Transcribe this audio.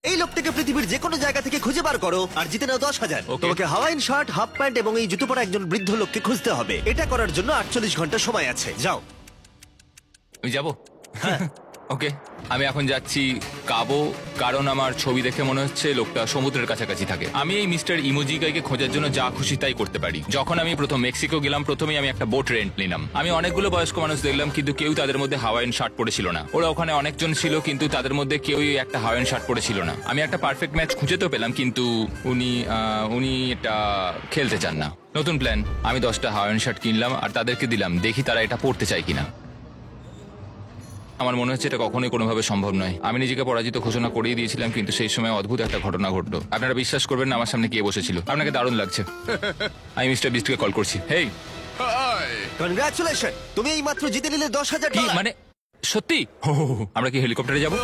এই লোকটাকে পৃথিবীর যে কোনো জায়গা থেকে খুঁজে বার করো আর জিতে নাও 10,000। Okay. তোমাকে হাওয়াইন শার্ট, হাফ প্যান্ট এবং এই জুতো পরা একজন বৃদ্ধ লোককে খুঁজতে হবে। এটা করার জন্য 48 ঘন্টা সময় আছে। যাও। আমি যাবো। ওকে, আমি এখন যাচ্ছি কাবো, কারণ আমার ছবি দেখে মনে হচ্ছে লোকটা সমুদ্রের কাছাকাছি থাকে। আমি এই মিস্টার ইমোজিকাইকে খোঁজার জন্য যা খুশি তাই করতে পারি। যখন আমি প্রথম মেক্সিকো গেলাম, প্রথমেই আমি একটা বোট রেন্ট নিলাম। আমি অনেকগুলো বয়স্ক মানুষ দেখলাম, কিন্তু কেউ তাদের মধ্যে হাওয়াইন শার্ট পরেছিল না। ওরা ওখানে অনেকজন ছিল, কিন্তু তাদের মধ্যে কেউই একটা হাওয়াইন শার্ট পরেছিল না। আমি একটা পারফেক্ট ম্যাচ খুঁজে তো পেলাম, কিন্তু উনি এটা খেলতে চান না। নতুন প্ল্যান, আমি 10টা হাওয়াইন শার্ট কিনলাম আর তাদেরকে দিলাম, দেখি তারা এটা পড়তে চায় কিনা। আমার মনে হচ্ছে এটা কখনোই কোনোভাবে সম্ভব নয়। আমি নিজেকে পরাজিত ঘোষণা করেই দিয়েছিলাম, কিন্তু সেই সময় অদ্ভুত একটা ঘটনা ঘটলো। আপনারা বিশ্বাস করবেন না, আমার সামনে কে বসেছিল। আপনাকে দারুণ লাগছে। আমি মিস্টার বিস্টকে কল করছি। হেই, কনগ্রাচুলেশন, তুমি এই মাত্র জিতে নিলে 10,000 কি ডলার। মানে সত্যি? আমরা কি হেলিকপ্টারে যাবো?